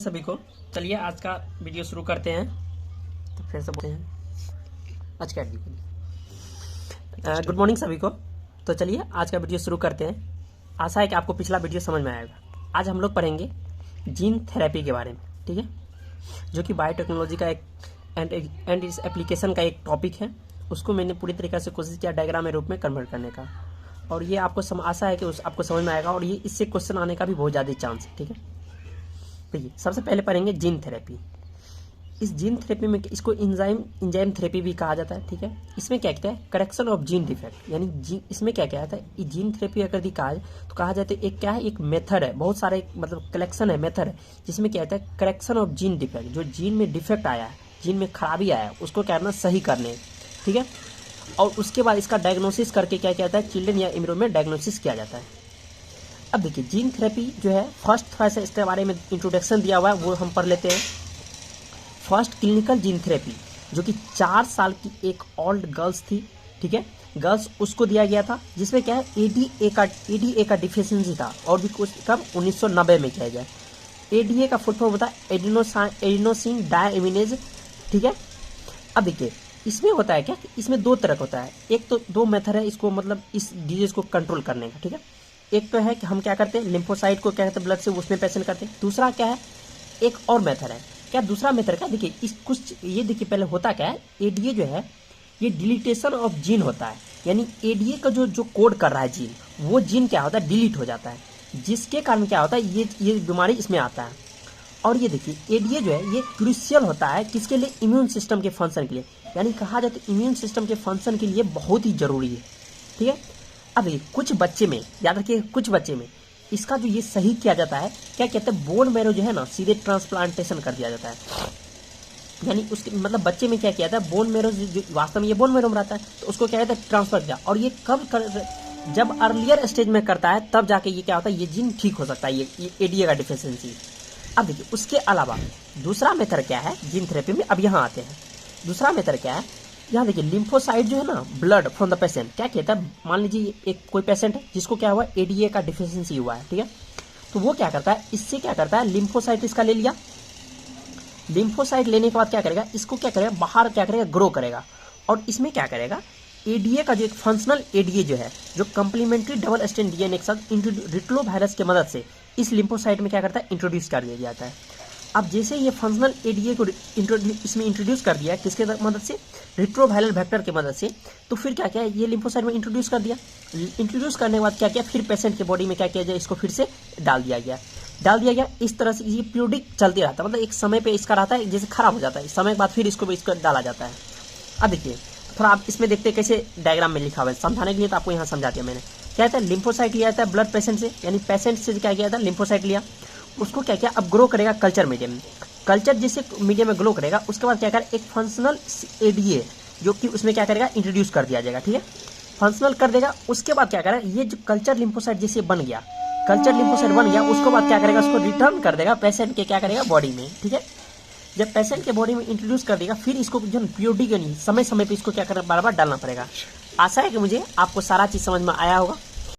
सभी को चलिए आज का वीडियो शुरू करते हैं। तो फिर से बोलते हैं आज का गुड मॉर्निंग सभी को। तो चलिए आज का वीडियो शुरू करते हैं। आशा है कि आपको पिछला वीडियो समझ में आएगा। आज हम लोग पढ़ेंगे जीन थेरेपी के बारे में, ठीक है, जो कि बायोटेक्नोलॉजी का एक एंड इस एप्लीकेशन का एक टॉपिक है। उसको मैंने पूरी तरीके से कोशिश किया डायग्राम के रूप में कन्वर्ट करने का, और ये आपको आशा है कि आपको समझ में आएगा, और ये इससे क्वेश्चन आने का भी बहुत ज़्यादा चांस है, ठीक है। देखिए सबसे पहले पढ़ेंगे जीन थेरेपी। इस जीन थेरेपी में इसको इंजाइम थेरेपी भी कहा जाता है, ठीक है। इसमें क्या कहता है, करेक्शन ऑफ जीन डिफेक्ट, यानी इसमें क्या क्या आता है, जीन थेरेपी अगर कहा जाए तो कहा जाता है एक क्या है, एक मेथड है, बहुत सारे मतलब कलेक्शन है, मेथड है, जिसमें क्या कहता है करेक्शन ऑफ जीन डिफेक्ट। जो जीन में डिफेक्ट आया है, जीन में खराबी आया है, उसको क्या करना, सही करने, ठीक है। और उसके बाद इसका डायग्नोसिस करके क्या कहता है, चिल्ड्रन या एम्ब्रियो में डायग्नोसिस किया जाता है। अब देखिए जीन थेरेपी जो है फर्स्ट थोड़ा सा इसके बारे में इंट्रोडक्शन दिया हुआ है, वो हम पढ़ लेते हैं। फर्स्ट क्लिनिकल जीन थेरेपी जो कि 4 साल की एक ओल्ड गर्ल्स थी, ठीक है, गर्ल्स, उसको दिया गया था, जिसमें क्या है एडीए का डिफिशियंसी था, और भी कुछ कब 1990 में किया गया। एडीए का फुल फॉर्म होता है एडिनोसिन डायएमिनेज, ठीक है। अब देखिए इसमें होता है क्या, इसमें 2 तरह का होता है। एक तो 2 मेथड है इसको मतलब इस डिजीज को कंट्रोल करने का, ठीक है। एक तो है कि हम क्या करते हैं, लिम्फोसाइट को क्या कहते हैं ब्लड से उसमें पेशेंट करते हैं। दूसरा क्या है, एक और मेथड है। क्या दूसरा मेथड क्या, देखिए इस कुछ ये देखिए पहले होता क्या है, एडीए जो है ये डिलीटेशन ऑफ जीन होता है, यानी एडीए का जो कोड कर रहा है जीन, वो जीन क्या होता है, डिलीट हो जाता है, जिसके कारण क्या होता है ये बीमारी इसमें आता है। और ये देखिए एडीए जो है ये क्रूशियल होता है किसके लिए, इम्यून सिस्टम के फंक्शन के लिए, यानी कहा जाता है इम्यून सिस्टम के फंक्शन के लिए बहुत ही जरूरी है, ठीक है। अब कुछ बच्चे में याद रखिए, कुछ बच्चे में इसका जो ये सही किया जाता है, क्या कहते हैं, बोन मैरो जो है ना सीधे ट्रांसप्लांटेशन कर दिया जाता है, यानी उसके मतलब बच्चे में क्या किया जाता है, बोन मैरो जो वास्तव में ये बोन मैरो में रहता है, तो उसको क्या कहता है ट्रांसफर किया। और ये जब अर्लियर स्टेज में करता है तब जाके ये क्या होता है, ये जीन ठीक हो सकता है, ये एडीए का डिफिशियंसी। अब देखिए उसके अलावा दूसरा मेथड क्या है जीन थेरेपी में, अब यहाँ आते हैं। दूसरा मेथड क्या है, यहाँ देखिए लिम्फोसाइट जो है ना, ब्लड फ्रॉम द पेशेंट, क्या कहता है, मान लीजिए एक कोई पेशेंट है जिसको क्या हुआ, एडीए का डिफिशियंसी हुआ है, ठीक है। तो वो क्या करता है, इससे क्या करता है, लिम्फोसाइट इसका ले लिया। लिम्फोसाइट लेने के बाद क्या करेगा, इसको क्या करेगा, बाहर क्या करेगा, ग्रो करेगा। और इसमें क्या करेगा, एडीए का जो एक फंक्शनल एडीए जो है, जो कंप्लीमेंट्री डबल स्ट्रैंड डीएनए के साथ रिट्रोवायरस की मदद से इस लिम्फोसाइट में क्या करता है, इंट्रोड्यूस कर दिया जाता है। अब जैसे ये फंक्शनल एडीए को इसमें इंट्रोड्यूस कर दिया, किसके मदद से, रिट्रोवायरल वेक्टर की मदद से, तो फिर क्या क्या ये लिम्फोसाइट में इंट्रोड्यूस कर दिया। इंट्रोड्यूस करने के बाद क्या किया, फिर पेशेंट के बॉडी में क्या किया जाए, इसको फिर से डाल दिया गया। इस तरह से ये पीरियडिक चलती रहता है, मतलब एक समय पे इसका रहता है, जैसे खराब हो जाता है, समय के बाद फिर इसको डाला जाता है। अब देखिए थोड़ा आप इसमें देखते हैं कैसे डायग्राम में लिखा हुआ है, समझाने के लिए तो आपको यहाँ समझा दिया मैंने। क्या कहता है, लिम्फोसाइट लिया जाता है ब्लड पेशेंट से, यानी पेशेंट से क्या किया जाता है, लिम्फोसाइट लिया, उसको क्या किया, अब ग्रो करेगा कल्चर मीडियम में। कल्चर जैसे मीडियम में ग्रो करेगा, उसके बाद क्या करेगा, एक फंक्शनल एडीए जो कि उसमें क्या करेगा, इंट्रोड्यूस कर दिया जाएगा, ठीक है, फंक्शनल कर देगा। उसके बाद क्या करेगा, ये जो कल्चर लिम्फोसाइट जैसे बन गया, उसके बाद क्या करेगा, उसको रिटर्न कर देगा पेशेंट के क्या करेगा, बॉडी में, ठीक है। जब पेशेंट के बॉडी में इंट्रोड्यूस कर देगा, फिर इसको जो पीरियडिक यानी समय समय पे इसको क्या करना, बार बार डालना पड़ेगा। आशा है कि मुझे आपको सारा चीज़ समझ में आया होगा।